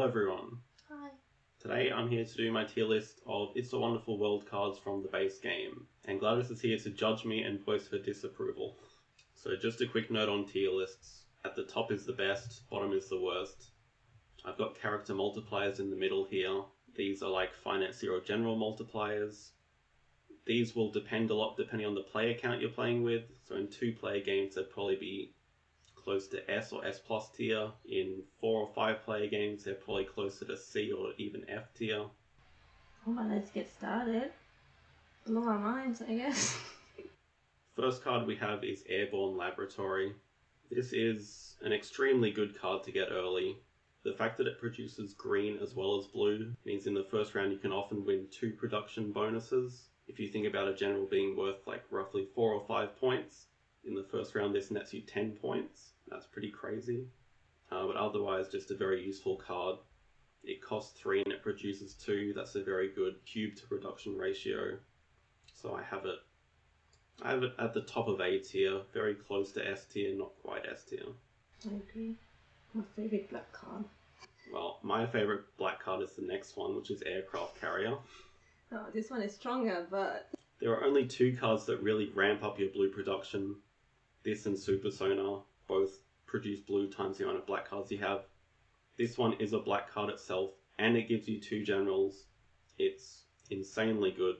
everyone. Hi. Today I'm here to do my tier list of It's a Wonderful World cards from the base game, and Gladys is here to judge me and voice her disapproval. So just a quick note on tier lists. At the top is the best, bottom is the worst. I've got character multipliers in the middle here. These are like financier or general multipliers. These will depend a lot depending on the player count you're playing with. So in 2-player games they'd probably be close to S or S plus tier. In 4 or 5 player games they're probably closer to C or even F tier. Well, let's get started. Blow our minds, I guess. First card we have is Airborne Laboratory. This is an extremely good card to get early. The fact that it produces green as well as blue means in the first round you can often win 2 production bonuses. If you think about a general being worth like roughly 4 or 5 points, in the first round this nets you 10 points. That's pretty crazy. But otherwise just a very useful card. It costs 3 and it produces 2. That's a very good cube to production ratio. So I have it at the top of A tier, very close to S tier, not quite S tier. I agree. My favorite black card. Well, my favorite black card is the next one, which is Aircraft Carrier. Oh, this one is stronger, but... There are only 2 cards that really ramp up your blue production. This and Super Sonar both produce blue times the amount of black cards you have. This one is a black card itself, and it gives you 2 generals. It's insanely good.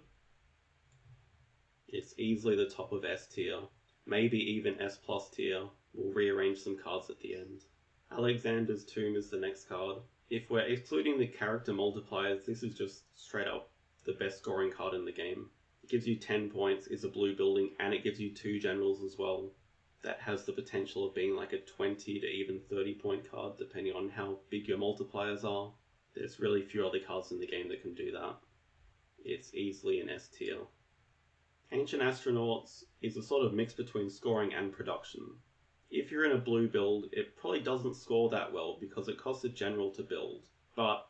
It's easily the top of S tier, maybe even S plus tier. We'll rearrange some cards at the end. Alexander's Tomb is the next card. If we're excluding the character multipliers, this is just straight up the best scoring card in the game. It gives you 10 points, is a blue building, and it gives you 2 generals as well. That has the potential of being like a 20 to even 30 point card depending on how big your multipliers are. There's really few other cards in the game that can do that. It's easily an S tier. Ancient Astronauts is a sort of mix between scoring and production. If you're in a blue build, it probably doesn't score that well because it costs a general to build. But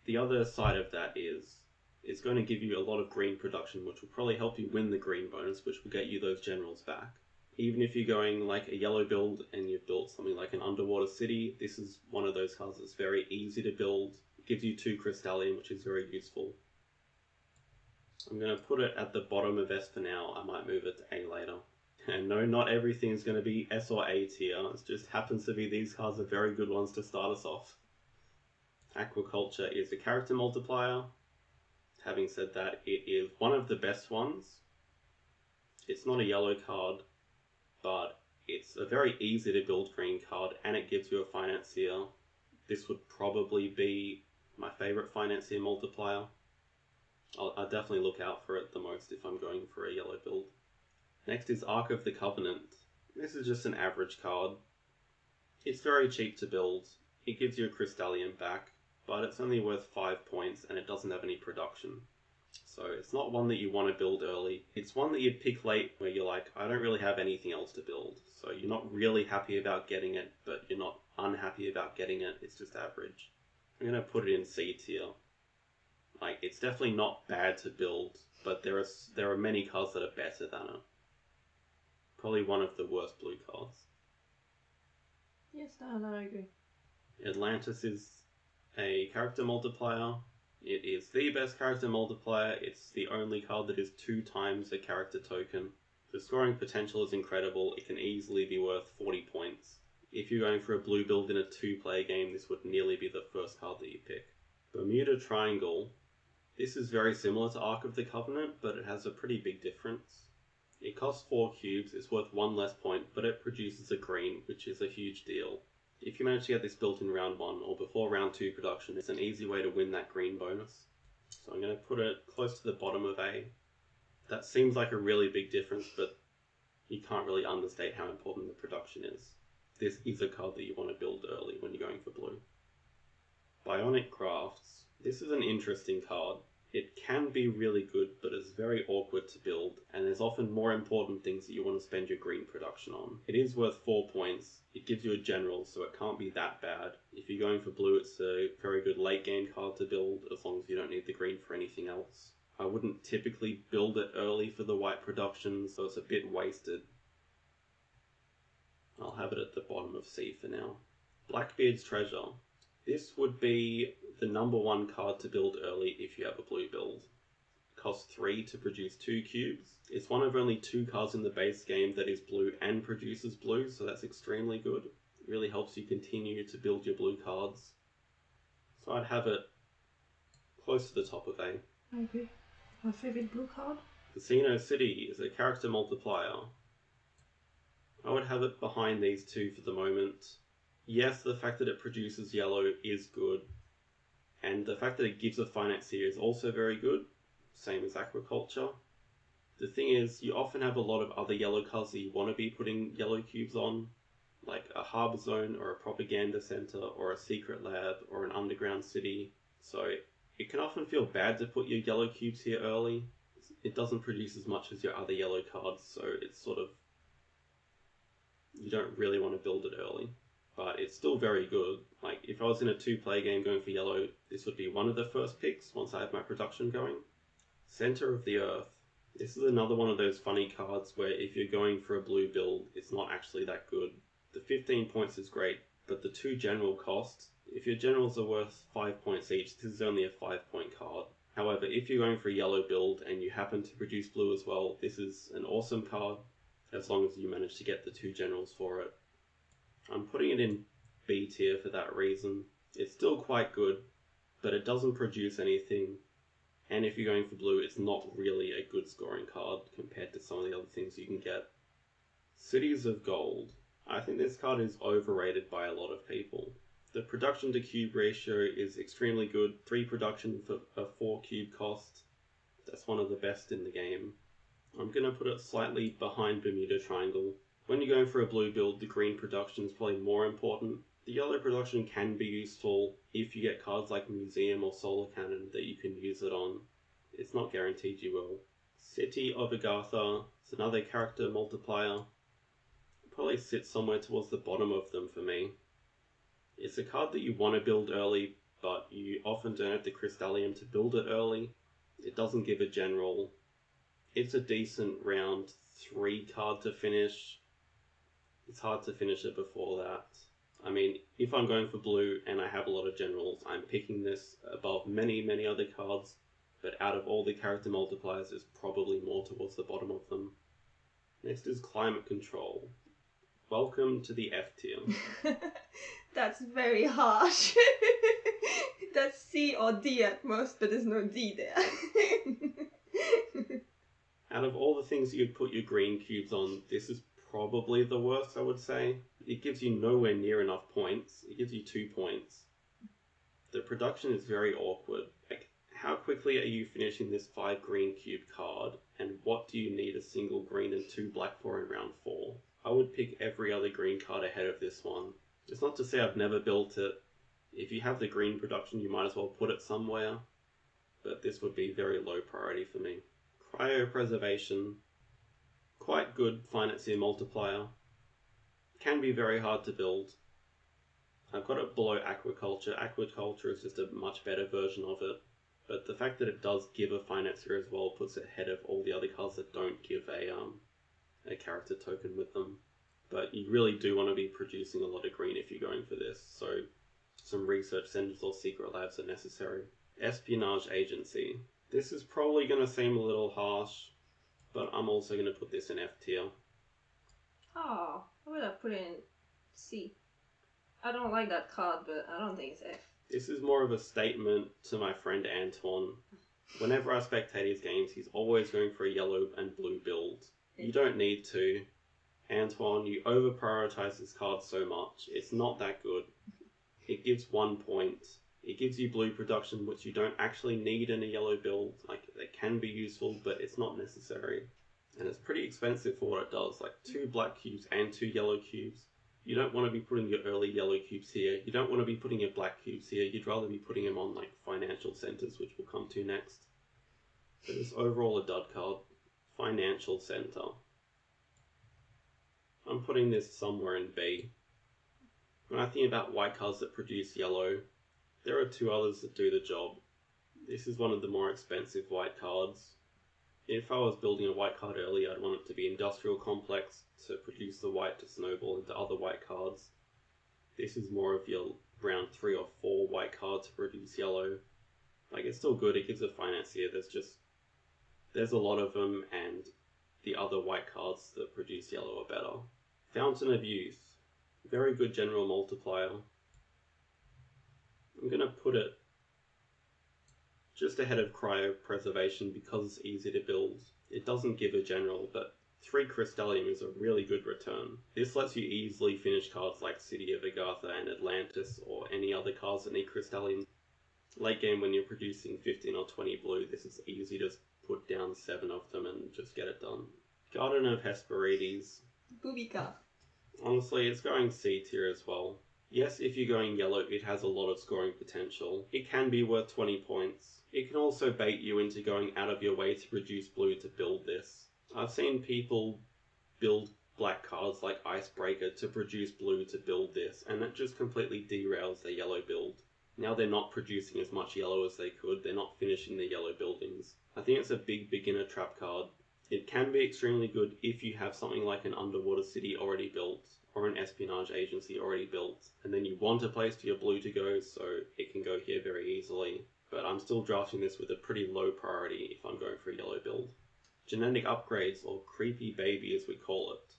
the other side of that is it's going to give you a lot of green production, which will probably help you win the green bonus, which will get you those generals back. Even if you're going like a yellow build and you've built something like an underwater city, this is one of those cards that's very easy to build. It gives you 2 Crystallium, which is very useful. I'm going to put it at the bottom of S for now. I might move it to A later. And no, not everything is going to be S or A tier. It just happens to be these cards are very good ones to start us off. Aquaculture is a character multiplier. Having said that, it is one of the best ones. It's not a yellow card, but it's a very easy to build green card, and it gives you a financier. This would probably be my favorite financier multiplier. I'll definitely look out for it the most if I'm going for a yellow build. Next is Ark of the Covenant. This is just an average card. It's very cheap to build. It gives you a Crystallium back, but it's only worth 5 points and it doesn't have any production. So it's not one that you want to build early. It's one that you'd pick late where you're like, I don't really have anything else to build. So you're not really happy about getting it, but you're not unhappy about getting it. It's just average. I'm going to put it in C tier. Like, it's definitely not bad to build, but there are many cards that are better than it. Probably one of the worst blue cards. Yes, I agree. Atlantis is a character multiplier. It is the best character multiplier. It's the only card that is 2 times a character token. The scoring potential is incredible. It can easily be worth 40 points. If you're going for a blue build in a 2-player game, this would nearly be the first card that you pick. Bermuda Triangle. This is very similar to Ark of the Covenant, but it has a pretty big difference. It costs 4 cubes, it's worth 1 less point, but it produces a green, which is a huge deal. If you manage to get this built in round 1 or before round 2 production, it's an easy way to win that green bonus. So I'm going to put it close to the bottom of A. That seems like a really big difference, but you can't really understate how important the production is. This is a card that you want to build early when you're going for blue. Bionic Crafts. This is an interesting card. It can be really good, but it's very awkward to build, and there's often more important things that you want to spend your green production on. It is worth 4 points. It gives you a general, so it can't be that bad. If you're going for blue, it's a very good late game card to build, as long as you don't need the green for anything else. I wouldn't typically build it early for the white production, so it's a bit wasted. I'll have it at the bottom of C for now. Blackbeard's Treasure. This would be the number one card to build early if you have a blue build. It costs 3 to produce 2 cubes. It's one of only 2 cards in the base game that is blue and produces blue, so that's extremely good. It really helps you continue to build your blue cards. So I'd have it close to the top of A. Okay. My favorite blue card? Casino City is a character multiplier. I would have it behind these two for the moment. Yes, the fact that it produces yellow is good, and the fact that it gives a financier is also very good, same as aquaculture. The thing is, you often have a lot of other yellow cards that you want to be putting yellow cubes on, like a harbour zone or a propaganda centre or a secret lab or an underground city, so it can often feel bad to put your yellow cubes here early. It doesn't produce as much as your other yellow cards, so it's sort of, you don't really want to build it early. But it's still very good. Like, if I was in a 2-player game going for yellow, this would be one of the first picks once I have my production going. Center of the Earth. This is another one of those funny cards where if you're going for a blue build, it's not actually that good. The 15 points is great, but the 2 general cost, if your generals are worth 5 points each, this is only a 5-point card. However, if you're going for a yellow build and you happen to produce blue as well, this is an awesome card, as long as you manage to get the 2 generals for it. I'm putting it in B tier for that reason. It's still quite good, but it doesn't produce anything. And if you're going for blue, it's not really a good scoring card compared to some of the other things you can get. Cities of Gold. I think this card is overrated by a lot of people. The production to cube ratio is extremely good. 3 production for a 4 cube cost. That's one of the best in the game. I'm going to put it slightly behind Bermuda Triangle. When you're going for a blue build, the green production is probably more important. The yellow production can be useful if you get cards like Museum or Solar Cannon that you can use it on. It's not guaranteed you will. City of Agartha is another character multiplier. It probably sits somewhere towards the bottom of them for me. It's a card that you want to build early, but you often don't have the Crystallium to build it early. It doesn't give a general. It's a decent round 3 card to finish. It's hard to finish it before that. I mean, if I'm going for blue and I have a lot of generals, I'm picking this above many, many other cards, but out of all the character multipliers, it's probably more towards the bottom of them. Next is Climate Control. Welcome to the F tier. That's very harsh. That's C or D at most, but there's no D there. Out of all the things you'd put your green cubes on, this is probably the worst, I would say. It gives you nowhere near enough points. It gives you 2 points. The production is very awkward. Like, how quickly are you finishing this 5 green cube card, and what do you need a single green and 2 black for in round 4? I would pick every other green card ahead of this one. It's not to say I've never built it. If you have the green production, you might as well put it somewhere, but this would be very low priority for me. Cryopreservation. Quite good financier multiplier. Can be very hard to build. I've got it below aquaculture. Aquaculture is just a much better version of it. But the fact that it does give a financier as well puts it ahead of all the other cards that don't give a character token with them. But you really do want to be producing a lot of green if you're going for this, so some research centers or secret labs are necessary. Espionage Agency. This is probably going to seem a little harsh, but I'm also going to put this in F tier. Oh, I would have put it in C. I don't like that card, but I don't think it's F. This is more of a statement to my friend Antoine. Whenever I spectate his games, he's always going for a yellow and blue build. You don't need to. Antoine, you over-prioritize this card so much. It's not that good. It gives 1 point. It gives you blue production, which you don't actually need in a yellow build. Like, it can be useful, but it's not necessary. And it's pretty expensive for what it does. Like, 2 black cubes and 2 yellow cubes. You don't want to be putting your early yellow cubes here. You don't want to be putting your black cubes here. You'd rather be putting them on, like, financial centers, which we'll come to next. So this overall a dud card. Financial center. I'm putting this somewhere in B. When I think about white cards that produce yellow, there are 2 others that do the job. This is one of the more expensive white cards. If I was building a white card early, I'd want it to be Industrial Complex to produce the white to snowball into other white cards. This is more of your round 3 or 4 white cards to produce yellow. Like, it's still good, it gives a financier, there's a lot of them, and the other white cards that produce yellow are better. Fountain of Youth. Very good general multiplier. I'm going to put it just ahead of Cryopreservation because it's easy to build. It doesn't give a general, but 3 Crystallium is a really good return. This lets you easily finish cards like City of Agartha and Atlantis or any other cards that need Crystallium. Late game when you're producing 15 or 20 blue, this is easy to put down 7 of them and just get it done. Garden of Hesperides. Booby card. Honestly, it's going C tier as well. Yes, if you're going yellow, it has a lot of scoring potential. It can be worth 20 points. It can also bait you into going out of your way to produce blue to build this. I've seen people build black cards like Icebreaker to produce blue to build this, and that just completely derails their yellow build. Now they're not producing as much yellow as they could, they're not finishing their yellow buildings. I think it's a big beginner trap card. It can be extremely good if you have something like an underwater city already built, or an espionage agency already built, and then you want a place for your blue to go, so it can go here very easily. But I'm still drafting this with a pretty low priority if I'm going for a yellow build. Genetic upgrades, or creepy baby as we call it.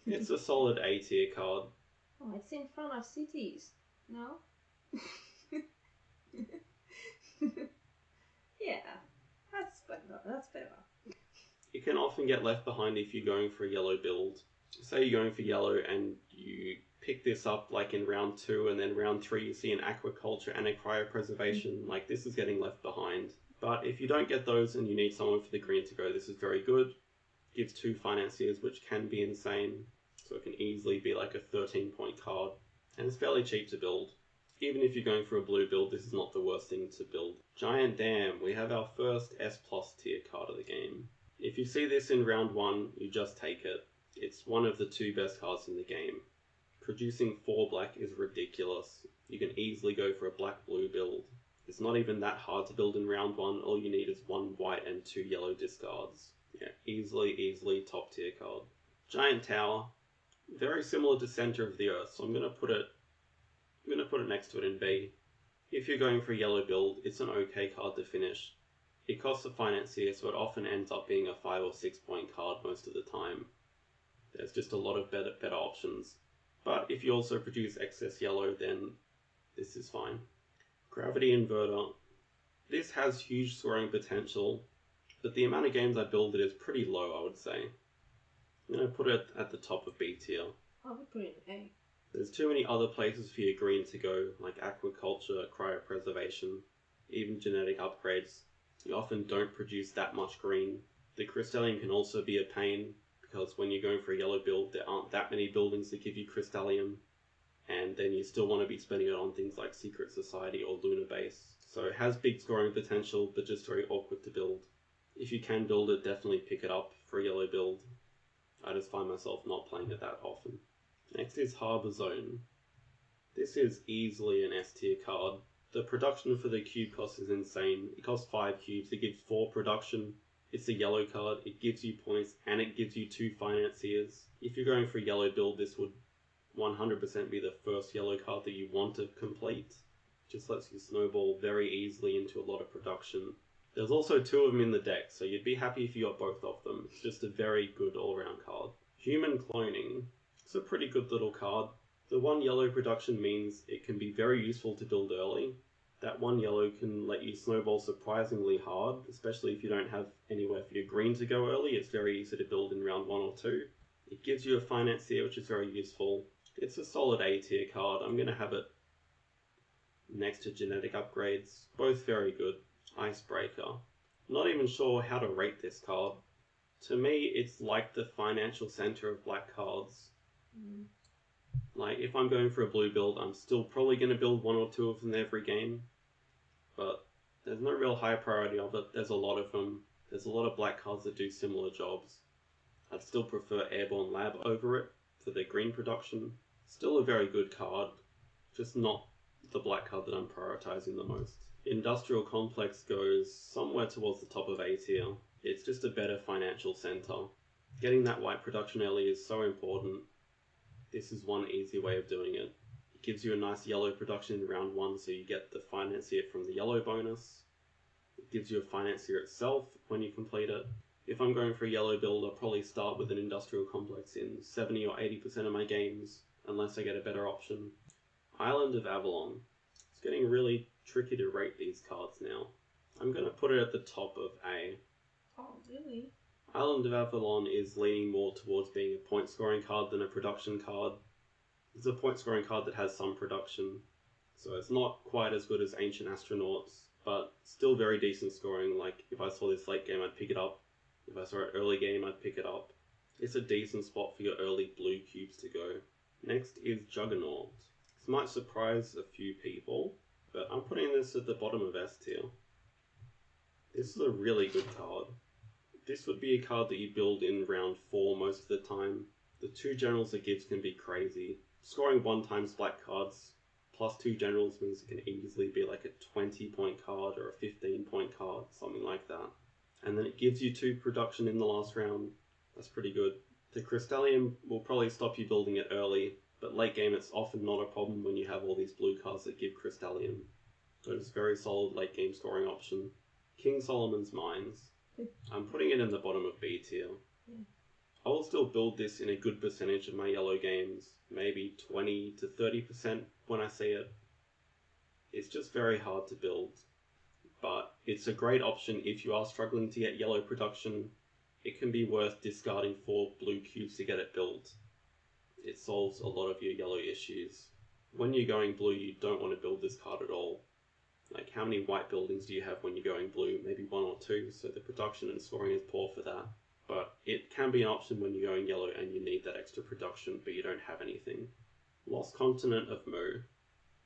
It's a solid A tier card. Oh, it's in front of cities. No? Yeah, that's better. It can often get left behind if you're going for a yellow build. Say you're going for yellow and you pick this up like in round 2 and then round 3 you see an aquaculture and a cryopreservation, like this is getting left behind. But if you don't get those and you need someone for the green to go, this is very good. Gives 2 financiers, which can be insane. So it can easily be like a 13-point card. And it's fairly cheap to build. Even if you're going for a blue build, this is not the worst thing to build. Giant Dam, we have our first S+ tier card of the game. If you see this in round 1, you just take it. It's one of the 2 best cards in the game. Producing 4 black is ridiculous. You can easily go for a black-blue build. It's not even that hard to build in round 1, all you need is 1 white and 2 yellow discards. Yeah, easily top tier card. Giant Tower, very similar to Center of the Earth, so I'm gonna put it next to it in B. If you're going for a yellow build, it's an okay card to finish. It costs a financier, so it often ends up being a 5 or 6 point card most of the time. There's just a lot of better options. But if you also produce excess yellow, then this is fine. Gravity Inverter. This has huge scoring potential, but the amount of games I build it is pretty low, I would say. I'm going to put it at the top of B tier. I would put it in A. There's too many other places for your green to go, like aquaculture, cryopreservation, even genetic upgrades. You often don't produce that much green. The Crystallium can also be a pain, because when you're going for a yellow build, there aren't that many buildings that give you Crystallium, and then you still want to be spending it on things like Secret Society or Lunar Base. So it has big scoring potential, but just very awkward to build. If you can build it, definitely pick it up for a yellow build. I just find myself not playing it that often. Next is Harbour Zone. This is easily an S tier card. The production for the cube cost is insane. It costs 5 cubes, it gives 4 production. It's a yellow card, it gives you points, and it gives you 2 financiers. If you're going for a yellow build, this would 100% be the first yellow card that you want to complete. Just lets you snowball very easily into a lot of production. There's also 2 of them in the deck, so you'd be happy if you got both of them. It's just a very good all-round card. Human Cloning. It's a pretty good little card. The 1 yellow production means it can be very useful to build early. That 1 yellow can let you snowball surprisingly hard, especially if you don't have anywhere for your green to go early. It's very easy to build in round 1 or 2. It gives you a financier, which is very useful. It's a solid A tier card. I'm going to have it next to genetic upgrades. Both very good. Icebreaker. Not even sure how to rate this card. To me, it's like the financial center of black cards. Like, if I'm going for a blue build, I'm still probably going to build 1 or 2 of them every game. But there's no real high priority of it. There's a lot of them. There's a lot of black cards that do similar jobs. I'd still prefer Airborne Lab over it for their green production. Still a very good card, just not the black card that I'm prioritizing the most. Industrial Complex goes somewhere towards the top of A tier. It's just a better financial center. Getting that white production early is so important. This is one easy way of doing it. It gives you a nice yellow production in round 1, so you get the financier from the yellow bonus. It gives you a financier itself when you complete it. If I'm going for a yellow build, I'll probably start with an industrial complex in 70 or 80% of my games, unless I get a better option. Island of Avalon. It's getting really tricky to rate these cards now. I'm going to put it at the top of A. Oh, really? Island of Avalon is leaning more towards being a point scoring card than a production card. It's a point scoring card that has some production, so it's not quite as good as Ancient Astronauts, but still very decent scoring. Like, if I saw this late game, I'd pick it up. If I saw it early game, I'd pick it up. It's a decent spot for your early blue cubes to go. Next is Juggernaut. This might surprise a few people, but I'm putting this at the bottom of S tier. This is a really good card. This would be a card that you build in round 4 most of the time. The 2 generals it gives can be crazy. Scoring 1 times black cards plus 2 generals means it can easily be like a 20-point card or a 15-point card, something like that. And then it gives you 2 production in the last round. That's pretty good. The Crystallium will probably stop you building it early, but late game it's often not a problem when you have all these blue cards that give Crystallium. So it's a very solid late game scoring option. King Solomon's Mines. I'm putting it in the bottom of B tier. Yeah. I will still build this in a good percentage of my yellow games, maybe 20 to 30% when I see it. It's just very hard to build, but it's a great option if you are struggling to get yellow production. It can be worth discarding 4 blue cubes to get it built. It solves a lot of your yellow issues. When you're going blue, you don't want to build this card at all. Like, how many white buildings do you have when you're going blue? Maybe 1 or 2, so the production and scoring is poor for that. But it can be an option when you're going yellow and you need that extra production, but you don't have anything. Lost Continent of Mu.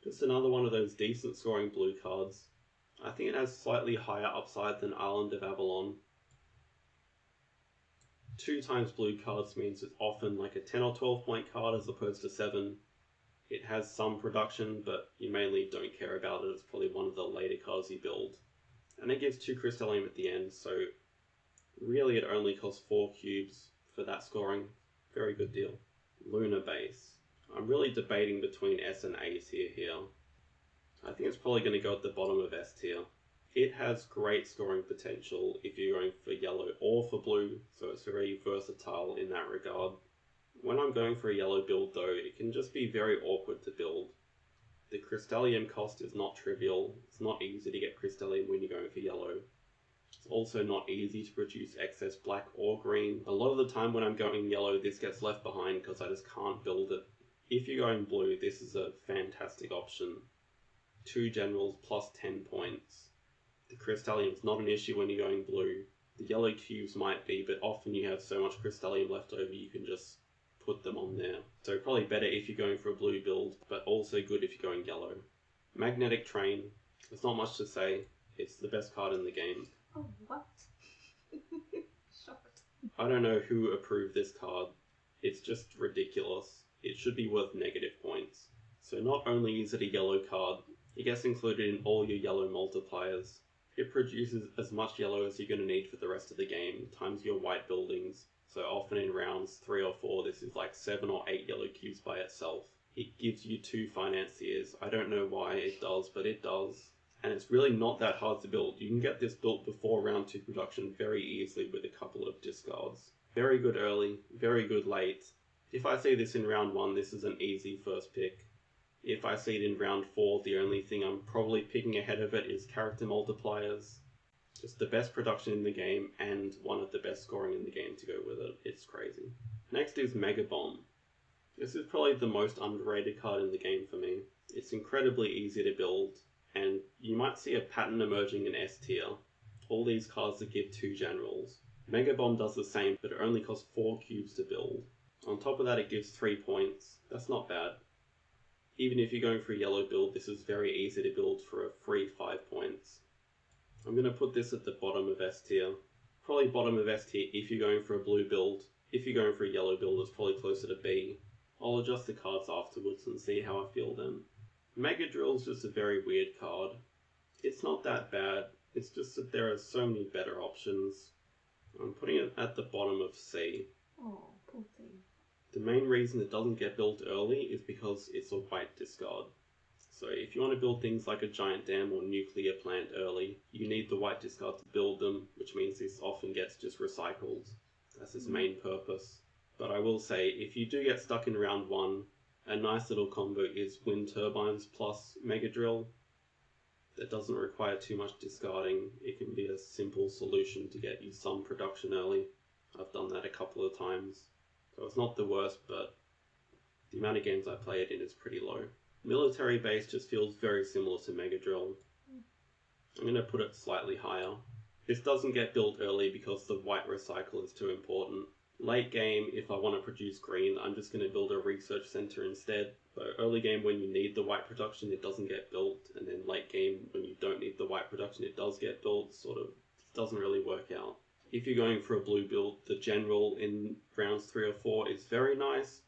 Just another one of those decent scoring blue cards. I think it has slightly higher upside than Island of Avalon. 2 times blue cards means it's often like a 10 or 12 point card as opposed to 7. It has some production, but you mainly don't care about it. It's probably one of the later cards you build. And it gives 2 Crystallium at the end, so really it only costs 4 cubes for that scoring. Very good deal. Lunar Base. I'm really debating between S and A tier here. I think it's probably going to go at the bottom of S tier. It has great scoring potential if you're going for yellow or for blue, so it's very versatile in that regard. When I'm going for a yellow build though, it can just be very awkward to build. The Crystallium cost is not trivial. It's not easy to get Crystallium when you're going for yellow. It's also not easy to produce excess black or green. A lot of the time when I'm going yellow, this gets left behind because I just can't build it. If you're going blue, this is a fantastic option. 2 generals plus 10 points. The Crystallium is not an issue when you're going blue. The yellow cubes might be, but often you have so much Crystallium left over you can just put them on there. So probably better if you're going for a blue build, but also good if you're going yellow. Magnetic Train. There's not much to say. It's the best card in the game. Oh, what? Shocked. I don't know who approved this card. It's just ridiculous. It should be worth negative points. So not only is it a yellow card, it gets included in all your yellow multipliers. It produces as much yellow as you're going to need for the rest of the game, times your white buildings. So often in rounds 3 or 4, this is like 7 or 8 yellow cubes by itself. It gives you 2 financiers. I don't know why it does, but it does. And it's really not that hard to build. You can get this built before round 2 production very easily with a couple of discards. Very good early, very good late. If I see this in round 1, this is an easy first pick. If I see it in round 4, the only thing I'm probably picking ahead of it is character multipliers. Just the best production in the game and one of the best scoring in the game to go with it. It's crazy. Next is Mega Bomb. This is probably the most underrated card in the game for me. It's incredibly easy to build, and you might see a pattern emerging in S tier. All these cards that give 2 generals. Mega Bomb does the same, but it only costs 4 cubes to build. On top of that, it gives 3 points. That's not bad. Even if you're going for a yellow build, this is very easy to build for a free 5 points. I'm going to put this at the bottom of S tier. Probably bottom of S tier if you're going for a blue build. If you're going for a yellow build, it's probably closer to B. I'll adjust the cards afterwards and see how I feel then. Mega Drill's just a very weird card. It's not that bad, it's just that there are so many better options. I'm putting it at the bottom of C. Oh, poor thing. The main reason it doesn't get built early is because it's a white discard. So if you want to build things like a giant dam or nuclear plant early, you need the white discard to build them, which means this often gets just recycled. That's its main purpose. But I will say, if you do get stuck in round 1, a nice little combo is wind turbines plus mega drill. That doesn't require too much discarding. It can be a simple solution to get you some production early. I've done that a couple of times. So it's not the worst, but the amount of games I play it in is pretty low. Military base just feels very similar to Mega Drill. I'm going to put it slightly higher. This doesn't get built early because the white recycle is too important. Late game, if I want to produce green, I'm just going to build a research center instead. But early game, when you need the white production, it doesn't get built. And then late game, when you don't need the white production, it does get built. Sort of doesn't really work out. If you're going for a blue build, the general in rounds 3 or 4 is very nice.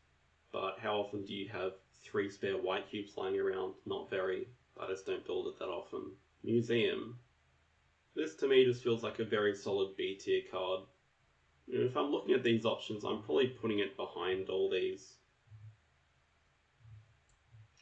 But how often do you have 3 spare white cubes lying around? Not very. I just don't build it that often. Museum. This to me just feels like a very solid B tier card. If I'm looking at these options, I'm probably putting it behind all these.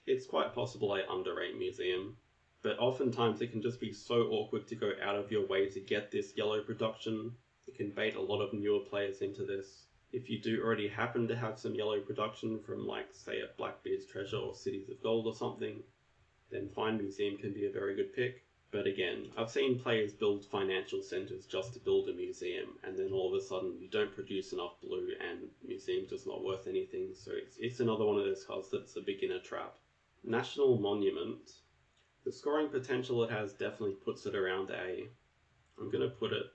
It's quite possible I underrate Museum, but oftentimes it can just be so awkward to go out of your way to get this yellow production. It can bait a lot of newer players into this. If you do already happen to have some yellow production from, like, say, a Blackbeard's Treasure or Cities of Gold or something, then Fine Museum can be a very good pick. But again, I've seen players build financial centres just to build a museum, and then all of a sudden you don't produce enough blue and museum's just not worth anything, so it's another one of those cards that's a beginner trap. National Monument. The scoring potential it has definitely puts it around A. I'm going to put it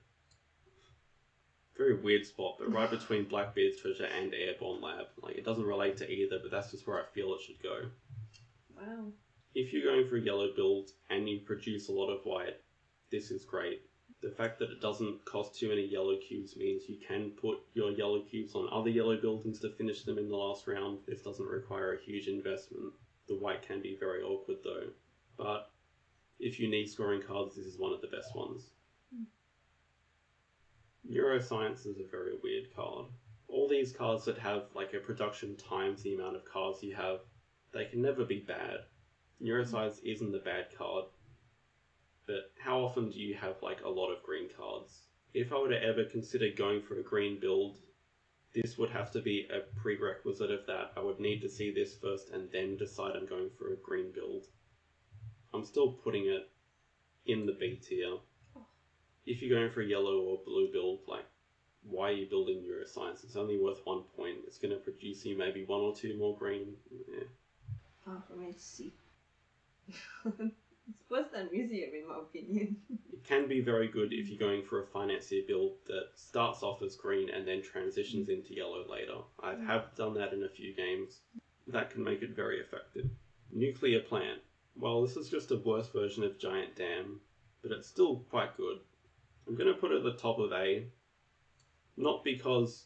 very weird spot, but right between Blackbeard's Treasure and Airborne Lab. Like, it doesn't relate to either, but that's just where I feel it should go. Wow. If you're going for a yellow build and you produce a lot of white, this is great. The fact that it doesn't cost too many yellow cubes means you can put your yellow cubes on other yellow buildings to finish them in the last round. This doesn't require a huge investment. The white can be very awkward though. But if you need scoring cards, this is one of the best ones. Neuroscience is a very weird card. All these cards that have like a production times the amount of cards you have, they can never be bad. Neuroscience isn't the bad card, but how often do you have like a lot of green cards? If I were to ever consider going for a green build, this would have to be a prerequisite of that. I would need to see this first and then decide I'm going for a green build. I'm still putting it in the B tier. If you're going for a yellow or blue build, like, why are you building neuroscience? It's only worth 1 point. It's going to produce you maybe 1 or 2 more green. Yeah. For me, it's C. It's worse than Museum, in my opinion. It can be very good if you're going for a financier build that starts off as green and then transitions into yellow later. I have done that in a few games. That can make it very effective. Nuclear plant. Well, this is just a worse version of Giant Dam, but it's still quite good. I'm going to put it at the top of A, not because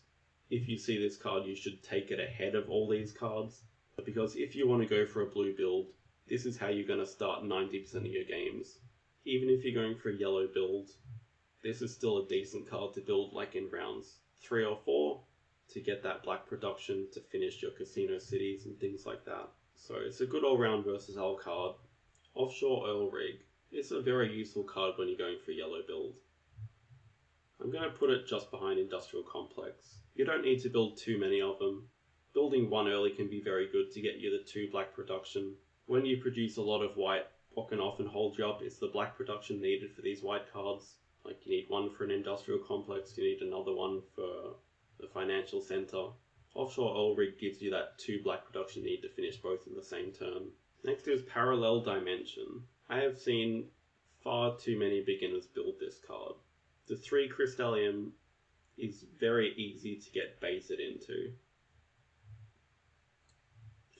if you see this card you should take it ahead of all these cards, but because if you want to go for a blue build, this is how you're going to start 90% of your games. Even if you're going for a yellow build, this is still a decent card to build like in rounds 3 or 4 to get that black production to finish your casino cities and things like that. So it's a good all-round versatile card. Offshore oil rig. It's a very useful card when you're going for a yellow build. I'm going to put it just behind Industrial Complex. You don't need to build too many of them. Building 1 early can be very good to get you the 2 black production. When you produce a lot of white, what can often hold you up is the black production needed for these white cards. Like, you need 1 for an Industrial Complex, you need another one for the Financial Center. Offshore oil rig gives you that 2 black production need to finish both in the same turn. Next is Parallel Dimension. I have seen far too many beginners build this card. The 3 Crystallium is very easy to get baited into.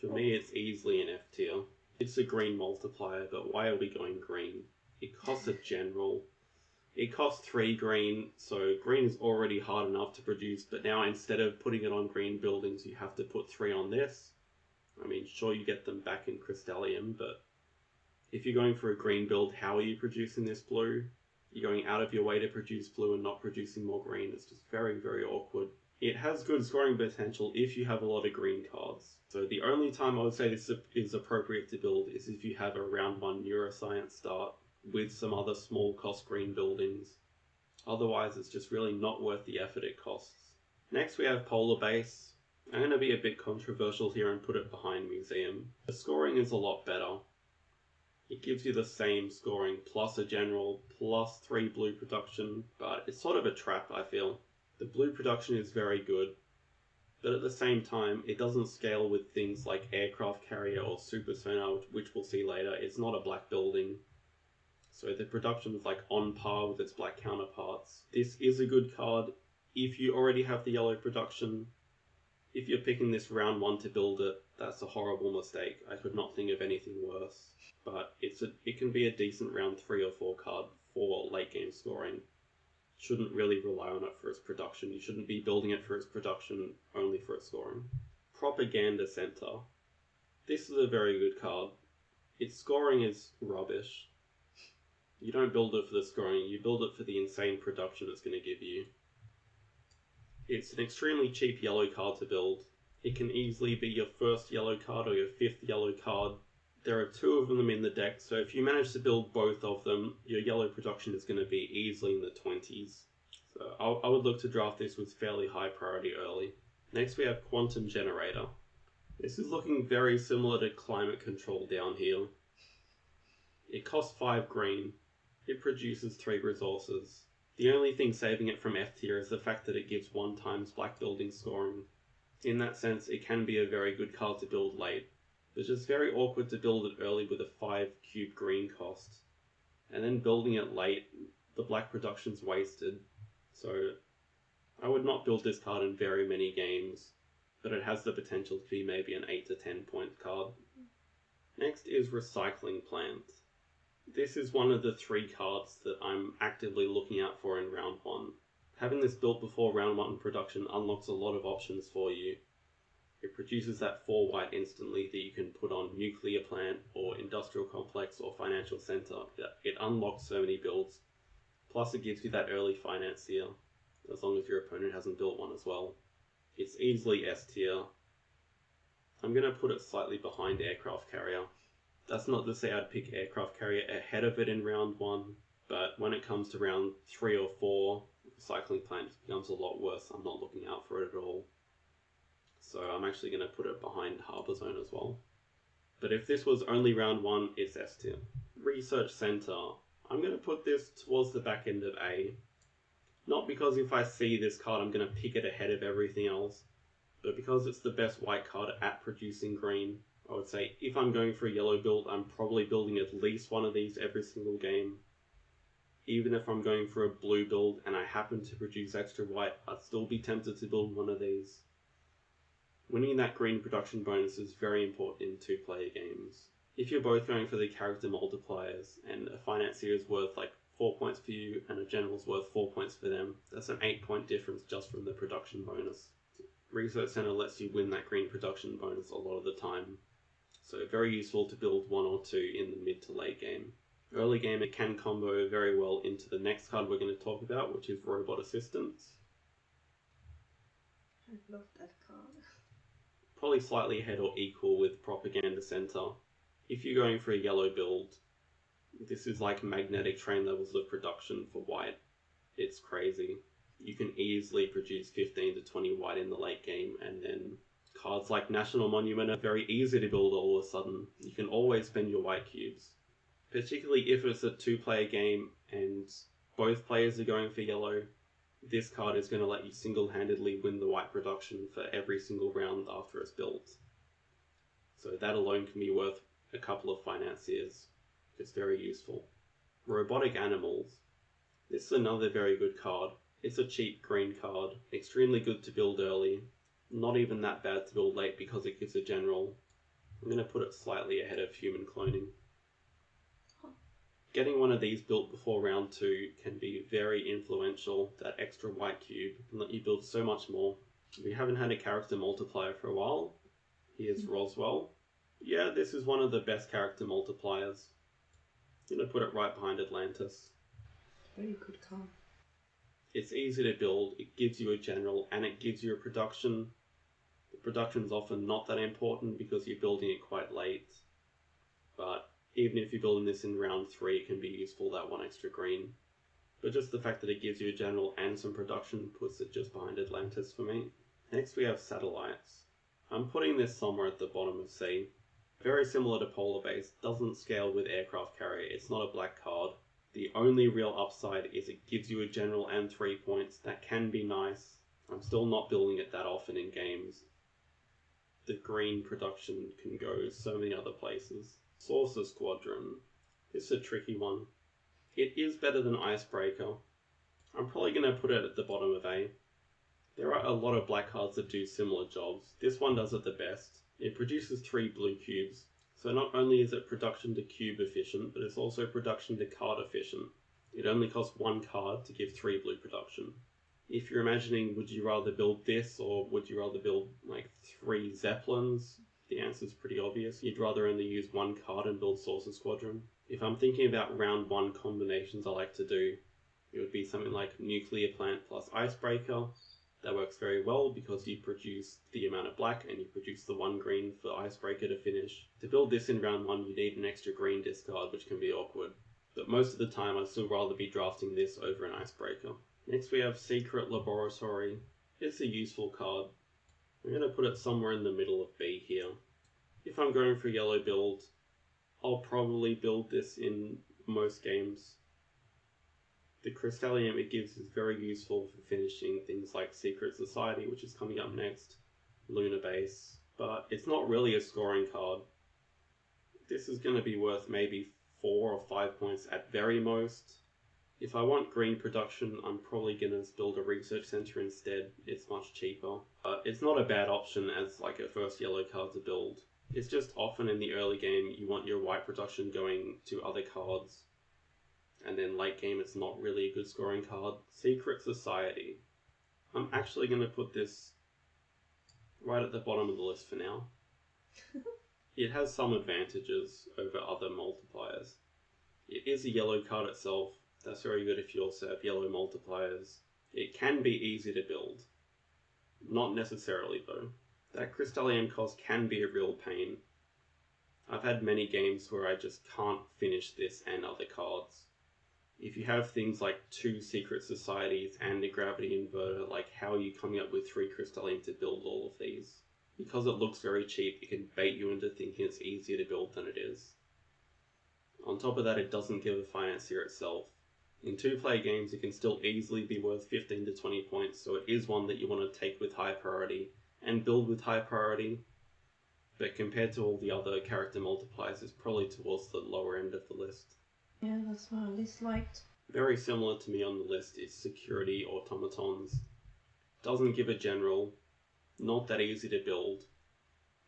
For me, it's easily an F tier. It's a green multiplier, but why are we going green? It costs a general. It costs 3 green, so green is already hard enough to produce, but now instead of putting it on green buildings, you have to put 3 on this. I mean, sure, you get them back in Crystallium, but if you're going for a green build, how are you producing this blue? You're going out of your way to produce blue and not producing more green. It's just very, very awkward. It has good scoring potential if you have a lot of green cards. So the only time I would say this is appropriate to build is if you have a round 1 neuroscience start with some other small cost green buildings. Otherwise, it's just really not worth the effort it costs. Next we have Polar Base. I'm going to be a bit controversial here and put it behind Museum. The scoring is a lot better. It gives you the same scoring plus a general plus 3 blue production, but it's sort of a trap, I feel. The blue production is very good, but at the same time, it doesn't scale with things like aircraft carrier or super sonar, which we'll see later. It's not a black building, so the production is like on par with its black counterparts. This is a good card if you already have the yellow production. If you're picking this round 1 to build it, that's a horrible mistake. I could not think of anything worse. But it can be a decent round 3 or 4 card for late game scoring. Shouldn't really rely on it for its production. You shouldn't be building it for its production, only for its scoring. Propaganda Center. This is a very good card. Its scoring is rubbish. You don't build it for the scoring, you build it for the insane production it's going to give you. It's an extremely cheap yellow card to build. It can easily be your first yellow card or your 5th yellow card. There are 2 of them in the deck, so if you manage to build both of them, your yellow production is going to be easily in the 20s. So I would look to draft this with fairly high priority early. Next we have Quantum Generator. This is looking very similar to Climate Control down here. It costs 5 green. It produces 3 resources. The only thing saving it from F tier is the fact that it gives 1 times black building scoring. In that sense, it can be a very good card to build late. It's just very awkward to build it early with a 5 cube green cost. And then building it late, the black production's wasted. So I would not build this card in very many games, but it has the potential to be maybe an 8 to 10 point card. Next is Recycling Plant. This is one of the 3 cards that I'm actively looking out for in round 1. Having this built before round 1 production unlocks a lot of options for you. It produces that 4 white instantly that you can put on Nuclear Plant or Industrial Complex or Financial Center. It unlocks so many builds. Plus it gives you that early Financier, as long as your opponent hasn't built one as well. It's easily S tier. I'm going to put it slightly behind Aircraft Carrier. That's not to say I'd pick Aircraft Carrier ahead of it in round 1, but when it comes to round 3 or 4, Recycling Plant becomes a lot worse. I'm not looking out for it at all. So I'm actually going to put it behind Harbour Zone as well. But if this was only round 1, it's S tier. Research Center. I'm going to put this towards the back end of A. Not because if I see this card I'm going to pick it ahead of everything else, but because it's the best white card at producing green. I would say if I'm going for a yellow build, I'm probably building at least one of these every single game. Even if I'm going for a blue build and I happen to produce extra white, I'd still be tempted to build one of these. Winning that green production bonus is very important in 2-player games. If you're both going for the character multipliers and a financier is worth like 4 points for you and a general's worth 4 points for them, that's an 8-point difference just from the production bonus. Research Center lets you win that green production bonus a lot of the time. So very useful to build 1 or 2 in the mid to late game. Early game it can combo very well into the next card we're going to talk about, which is Robot Assistance. I love that card. Probably slightly ahead or equal with Propaganda Center. If you're going for a yellow build, this is like magnetic train levels of production for white. It's crazy. You can easily produce 15 to 20 white in the late game, and then cards like National Monument are very easy to build all of a sudden. You can always spend your white cubes. Particularly if it's a 2-player game and both players are going for yellow, this card is going to let you single-handedly win the white production for every single round after it's built. So that alone can be worth a couple of financiers. It's very useful. Robotic Animals. This is another very good card. It's a cheap green card, extremely good to build early, not even that bad to build late because it gives a general. I'm going to put it slightly ahead of Human Cloning. Getting one of these built before round 2 can be very influential. That extra white cube can let you build so much more. We haven't had a character multiplier for a while. Here's Roswell. Yeah, this is one of the best character multipliers. I'm going to put it right behind Atlantis. Very good card. It's easy to build, it gives you a general, and it gives you a production. The production's often not that important because you're building it quite late, but even if you're building this in round 3, it can be useful, that one extra green. But just the fact that it gives you a general and some production puts it just behind Atlantis for me. Next we have satellites. I'm putting this somewhere at the bottom of C. Very similar to Polar Base, doesn't scale with aircraft carrier, it's not a black card. The only real upside is it gives you a general and 3 points. That can be nice. I'm still not building it that often in games. The green production can go so many other places. Saucer Squadron. This is a tricky one. It is better than Icebreaker. I'm probably going to put it at the bottom of A. There are a lot of black cards that do similar jobs. This one does it the best. It produces 3 blue cubes. So not only is it production to cube efficient, but it's also production to card efficient. It only costs 1 card to give 3 blue production. If you're imagining, would you rather build this or would you rather build like 3 Zeppelins? The answer is pretty obvious. You'd rather only use 1 card and build Saucer Squadron. If I'm thinking about round 1 combinations I like to do, it would be something like Nuclear Plant plus Icebreaker. That works very well because you produce the amount of black and you produce the 1 green for Icebreaker to finish. To build this in round 1 you need an extra green discard, which can be awkward. But most of the time I'd still rather be drafting this over an Icebreaker. Next we have Secret Laboratory. It's a useful card. I'm going to put it somewhere in the middle of B here. If I'm going for a yellow build, I'll probably build this in most games. The Crystallium it gives is very useful for finishing things like Secret Society, which is coming up next, Lunar Base, but it's not really a scoring card. This is going to be worth maybe 4 or 5 points at very most. If I want green production, I'm probably going to build a research center instead. It's much cheaper. It's not a bad option as like a first yellow card to build. It's just often in the early game you want your white production going to other cards, and then late game it's not really a good scoring card. Secret Society. I'm actually going to put this right at the bottom of the list for now. It has some advantages over other multipliers. It is a yellow card itself. That's very good if you also have yellow multipliers. It can be easy to build. Not necessarily though. That Crystallium cost can be a real pain. I've had many games where I just can't finish this and other cards. If you have things like 2 Secret Societies and a Gravity Inverter, like how are you coming up with 3 Crystallium to build all of these? Because it looks very cheap, it can bait you into thinking it's easier to build than it is. On top of that, it doesn't give a financier itself. In 2-player games, it can still easily be worth 15 to 20 points, so it is one that you want to take with high priority and build with high priority. But compared to all the other character multipliers, it's probably towards the lower end of the list. Yeah, that's what I disliked. Very similar to me on the list is Security Automatons. Doesn't give a general, not that easy to build.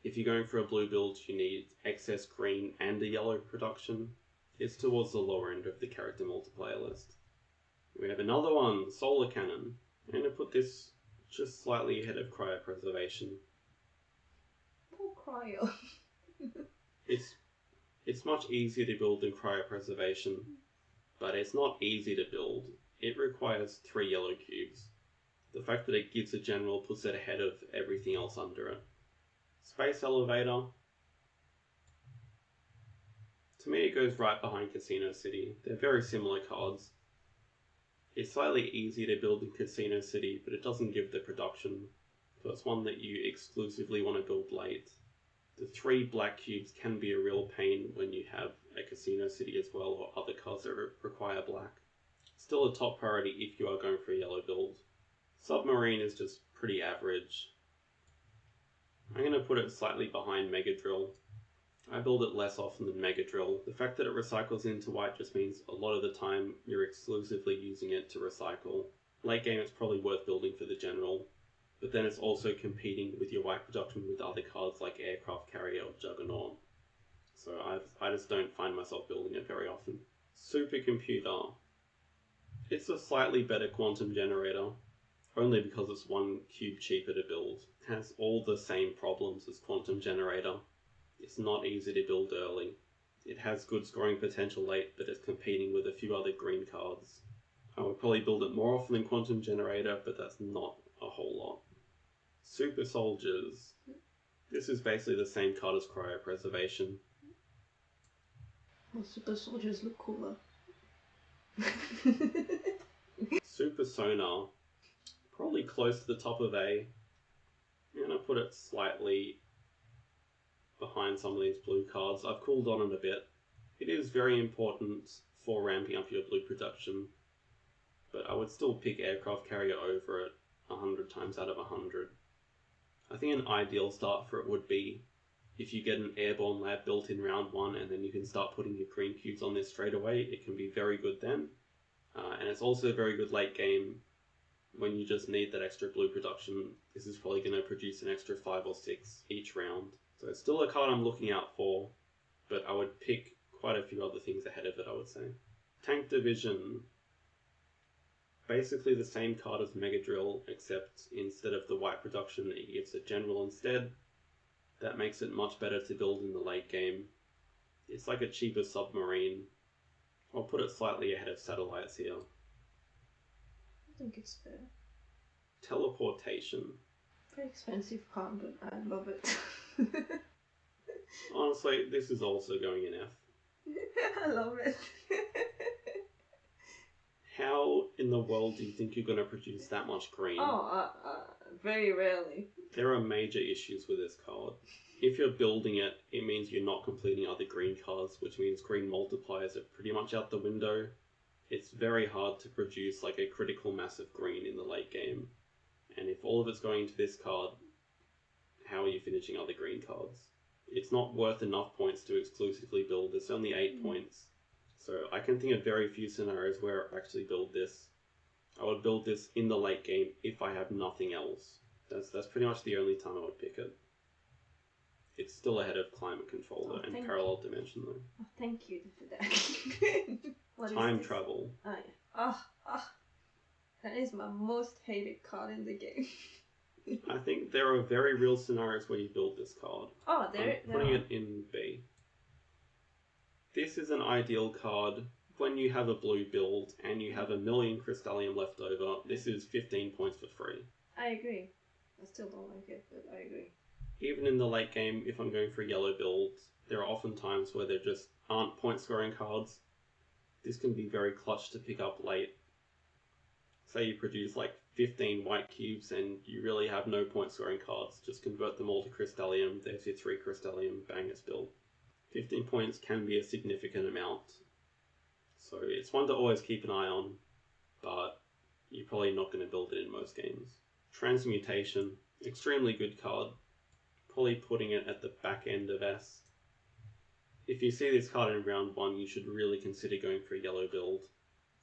If you're going for a blue build, you need excess green and a yellow production. It's towards the lower end of the character multiplier list. We have another one, Solar Cannon. I'm going to put this just slightly ahead of Cryopreservation. Poor Cryo. It's much easier to build than Cryopreservation, but it's not easy to build. It requires 3 yellow cubes. The fact that it gives a general puts it ahead of everything else under it. Space Elevator. To me it goes right behind Casino City. They're very similar cards. It's slightly easier to build in Casino City, but it doesn't give the production, so it's one that you exclusively want to build late. The 3 black cubes can be a real pain when you have a Casino City as well, or other cards that require black. Still a top priority if you are going for a yellow build. Submarine is just pretty average. I'm going to put it slightly behind Mega Drill. I build it less often than Mega Drill. The fact that it recycles into white just means a lot of the time you're exclusively using it to recycle. Late game it's probably worth building for the general, but then it's also competing with your white production with other cards like Aircraft Carrier or Juggernaut. So I just don't find myself building it very often. Supercomputer. It's a slightly better quantum generator, only because it's 1 cube cheaper to build. It has all the same problems as quantum generator. It's not easy to build early. It has good scoring potential late, but it's competing with a few other green cards. I would probably build it more often than Quantum Generator, but that's not a whole lot. Super Soldiers. This is basically the same card as Cryopreservation. Well, super soldiers look cooler. Super Sonar. Probably close to the top of A. I'm going to put it slightly behind some of these blue cards. I've cooled on it a bit. It is very important for ramping up your blue production, but I would still pick Aircraft Carrier over it 100 times out of 100. I think an ideal start for it would be if you get an Airborne Lab built in round 1 and then you can start putting your green cubes on this straight away. It can be very good then. And it's also very good late game when you just need that extra blue production. This is probably going to produce an extra 5 or 6 each round. So it's still a card I'm looking out for, but I would pick quite a few other things ahead of it, I would say. Tank Division. Basically the same card as Mega Drill, except instead of the white production, it gives a general instead. That makes it much better to build in the late game. It's like a cheaper submarine. I'll put it slightly ahead of Satellites here. I think it's fair. Teleportation. Very expensive card, but I love it. Honestly, this is also going in F. I love it. How in the world do you think you're going to produce that much green? Very rarely. There are major issues with this card. If you're building it, it means you're not completing other green cards, which means green multipliers are pretty much out the window. It's very hard to produce like a critical mass of green in the late game. And if all of it's going into this card, how are you finishing other green cards? It's not worth enough points to exclusively build. It's only 8 points. So I can think of very few scenarios where I actually build this. I would build this in the late game if I have nothing else. That's pretty much the only time I would pick it. It's still ahead of Climate Controller and Parallel Dimension though. Oh, thank you for that. Time Travel. Oh yeah. That is my most hated card in the game. I think there are very real scenarios where you build this card. Oh, I'm putting it in B. This is an ideal card when you have a blue build and you have 1 million Crystallium left over. This is 15 points for free. I agree. I still don't like it, but I agree. Even in the late game, if I'm going for yellow builds, there are often times where there just aren't point scoring cards. This can be very clutch to pick up late. Say you produce like 15 white cubes and you really have no point scoring cards, just convert them all to Crystallium, there's your 3 Crystallium, bang, it's built. 15 points can be a significant amount, so it's one to always keep an eye on, but you're probably not going to build it in most games. Transmutation, extremely good card, probably putting it at the back end of S. If you see this card in round 1, you should really consider going for a yellow build.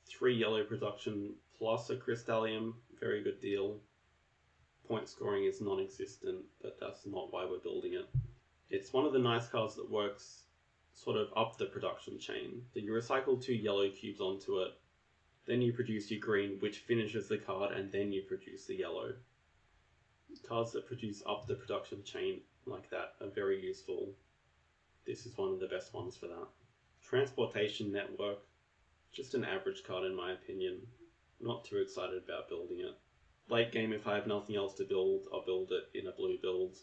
3 yellow production plus a Crystallium, very good deal. Point scoring is non-existent, but that's not why we're building it. It's one of the nice cards that works sort of up the production chain. So you recycle 2 yellow cubes onto it, then you produce your green, which finishes the card, and then you produce the yellow. Cards that produce up the production chain like that are very useful. This is one of the best ones for that. Transportation Network, just an average card in my opinion. Not too excited about building it. Late game, if I have nothing else to build, I'll build it in a blue build.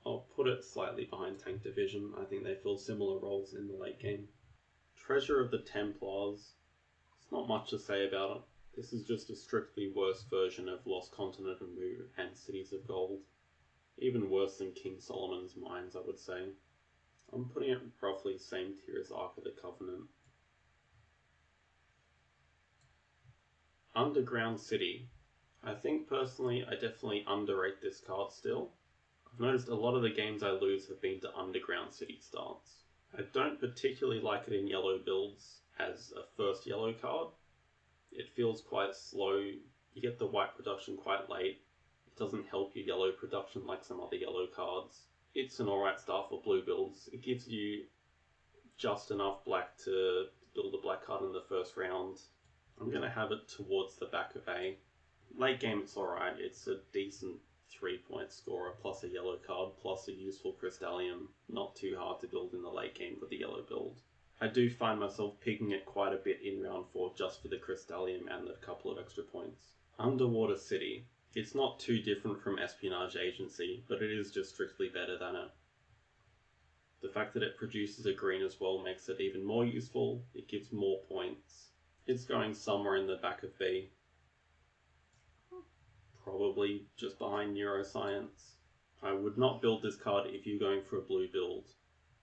I'll put it slightly behind Tank Division. I think they fill similar roles in the late game. Treasure of the Templars. There's not much to say about it. This is just a strictly worse version of Lost Continent of Mu and Cities of Gold. Even worse than King Solomon's Mines, I would say. I'm putting it roughly same tier as Ark of the Covenant. Underground City. I think personally I definitely underrate this card still. I've noticed a lot of the games I lose have been to Underground City starts. I don't particularly like it in yellow builds as a first yellow card. It feels quite slow, you get the white production quite late, it doesn't help your yellow production like some other yellow cards. It's an alright start for blue builds. It gives you just enough black to build a black card in the first round. I'm going to have it towards the back of A. Late game it's alright, it's a decent 3-point scorer plus a yellow card plus a useful Crystallium. Not too hard to build in the late game with the yellow build. I do find myself picking it quite a bit in round 4 just for the Crystallium and the couple of extra points. Underwater City. It's not too different from Espionage Agency, but it is just strictly better than it. The fact that it produces a green as well makes it even more useful. It gives more points. It's going somewhere in the back of B. Probably just behind Neuroscience. I would not build this card if you're going for a blue build.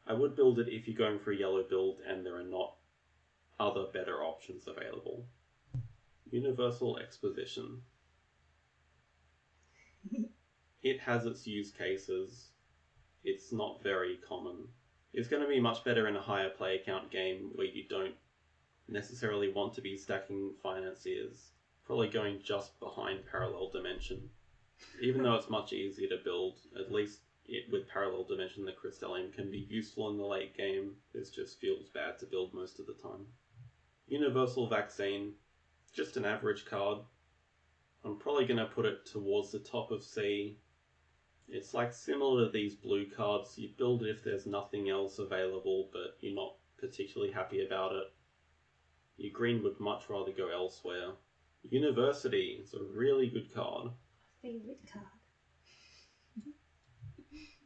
I would build it if you're going for a yellow build and there are not other better options available. Universal Exposition. It has its use cases. It's not very common. It's going to be much better in a higher player count game where you don't necessarily want to be stacking financiers. Probably going just behind Parallel Dimension. Even though it's much easier to build, at least with Parallel Dimension the Crystallium can be useful in the late game. This just feels bad to build most of the time. Universal Vaccine. Just an average card. I'm probably going to put it towards the top of C. It's like similar to these blue cards. You build it if there's nothing else available, but you're not particularly happy about it. Your green would much rather go elsewhere. University is a really good card. Favorite card.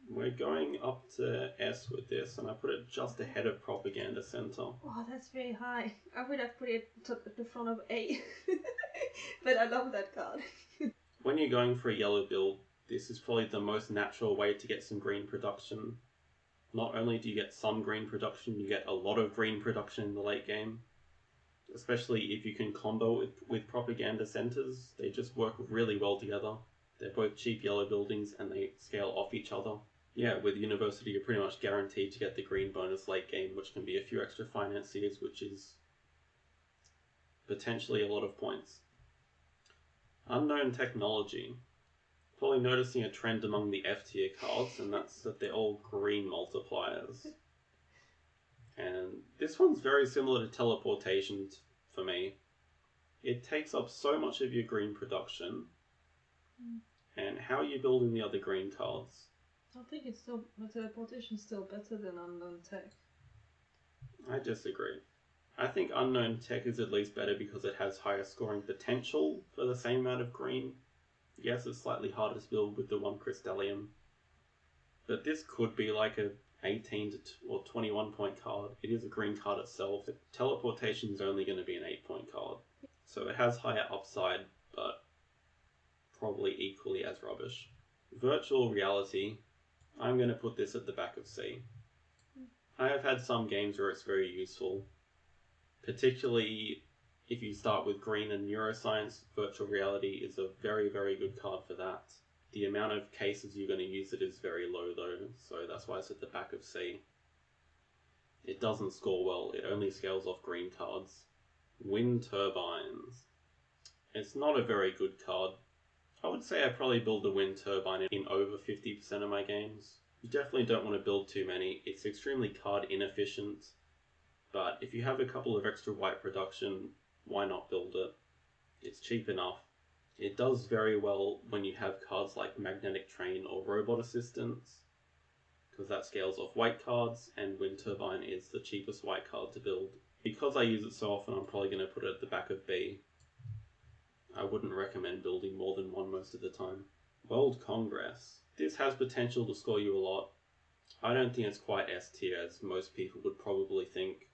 We're going up to S with this, and I put it just ahead of Propaganda Center. Oh, that's very high. I would have put it at the front of A. But I love that card. When you're going for a yellow build, this is probably the most natural way to get some green production. Not only do you get some green production, you get a lot of green production in the late game. Especially if you can combo with Propaganda Centers. They just work really well together. They're both cheap yellow buildings and they scale off each other. Yeah, with University you're pretty much guaranteed to get the green bonus late game, which can be a few extra financiers, which is potentially a lot of points. Unknown Technology. Probably noticing a trend among the F tier cards, and that's that they're all green multipliers. And this one's very similar to Teleportation for me. It takes up so much of your green production. And how are you building the other green cards? I think it's still, Teleportation's still better than Unknown Tech. I disagree. I think Unknown Tech is at least better because it has higher scoring potential for the same amount of green. Yes, it's slightly harder to build with the one Crystallium. But this could be like a 18 or 21 point card. It is a green card itself. Teleportation is only going to be an 8-point card. So it has higher upside, but probably equally as rubbish. Virtual Reality. I'm going to put this at the back of C. I have had some games where it's very useful. Particularly if you start with green and Neuroscience, Virtual Reality is a very, very good card for that. The amount of cases you're going to use it is very low though, so that's why it's at the back of C. It doesn't score well, it only scales off green cards. Wind Turbines. It's not a very good card. I would say I probably build the Wind Turbine in over 50% of my games. You definitely don't want to build too many. It's extremely card inefficient, but if you have a couple of extra white production, why not build it? It's cheap enough. It does very well when you have cards like Magnetic Train or Robot Assistance, because that scales off white cards, and Wind Turbine is the cheapest white card to build. Because I use it so often, I'm probably going to put it at the back of B. I wouldn't recommend building more than one most of the time. World Congress. This has potential to score you a lot. I don't think it's quite S tier as most people would probably think.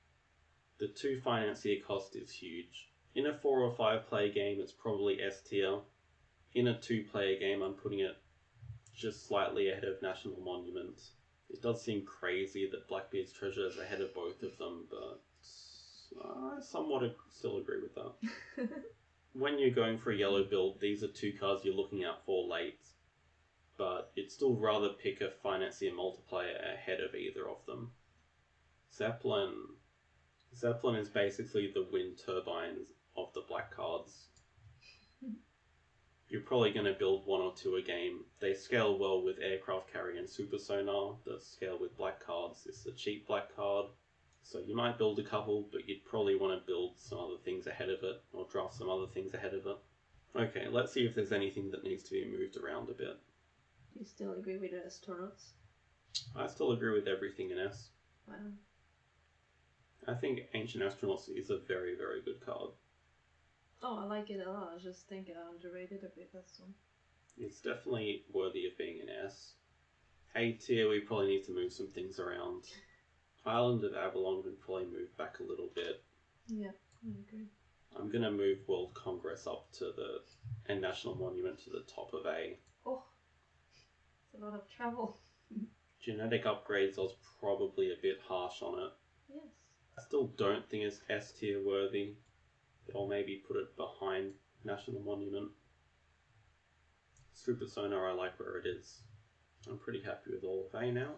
The 2 financier cost is huge. In a 4 or 5 player game it's probably S tier. In a 2 player game I'm putting it just slightly ahead of National Monument. It does seem crazy that Blackbeard's Treasure is ahead of both of them, but I somewhat still agree with that. When you're going for a yellow build, these are 2 cards you're looking out for late, but you'd still rather pick a financier multiplier ahead of either of them. Zeppelin. Zeppelin is basically the wind turbines of the black cards. You're probably going to build 1 or 2 a game. They scale well with Aircraft Carrier and Super Sonar that scale with black cards. It's a cheap black card, so you might build a couple, but you'd probably want to build some other things ahead of it, or draft some other things ahead of it. Okay, let's see if there's anything that needs to be moved around a bit. Do you still agree with the astronauts? I still agree with everything in S. Wow. I think Ancient Astronauts is a very, very good card. Oh, I like it a lot. I just think I underrated a bit, that's all. It's definitely worthy of being an S. A tier, we probably need to move some things around. Island of Avalon would probably move back a little bit. Yeah, I agree. I'm gonna move World Congress up to and National Monument to the top of A. Oh, it's a lot of travel. Genetic upgrades, I was probably a bit harsh on it. Yes. I still don't think it's S tier worthy. But I'll maybe put it behind National Monument. Super Sonar, I like where it is. I'm pretty happy with all of A now.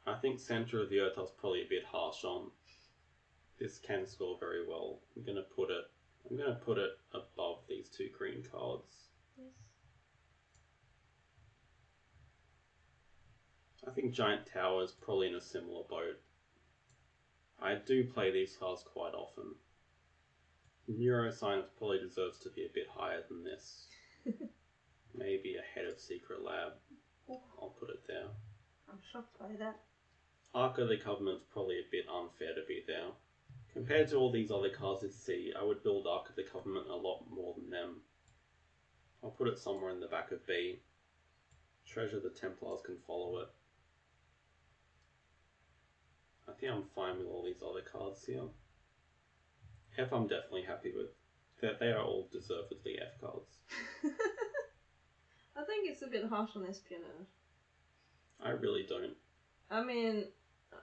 I think Center of the Earth I was probably a bit harsh on. This can score very well. I'm gonna put it above these two green cards. Yes. I think Giant Tower is probably in a similar boat. I do play these cards quite often. Neuroscience probably deserves to be a bit higher than this. Maybe ahead of Secret Lab. Oh. I'll put it there. I'm shocked by that. Ark of the Covenant's probably a bit unfair to be there. Compared to all these other cards at C, I would build Ark of the Covenant a lot more than them. I'll put it somewhere in the back of B. Treasure of the Templars can follow it. I think I'm fine with all these other cards here. F I'm definitely happy with. They are all deservedly F cards. I think it's a bit harsh on espionage. I really don't. I mean,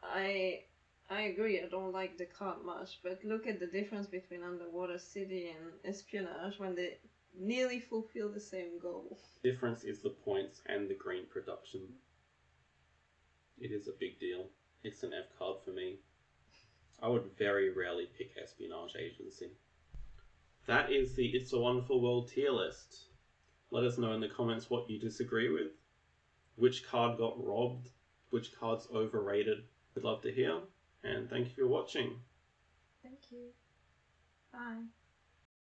I agree, I don't like the card much, but look at the difference between Underwater City and Espionage when they nearly fulfill the same goal. Difference is the points and the green production. It is a big deal. It's an F card for me. I would very rarely pick Espionage Agency. That is the It's a Wonderful World tier list. Let us know in the comments what you disagree with. Which card got robbed? Which card's overrated? We'd love to hear. And thank you for watching. Thank you. Bye.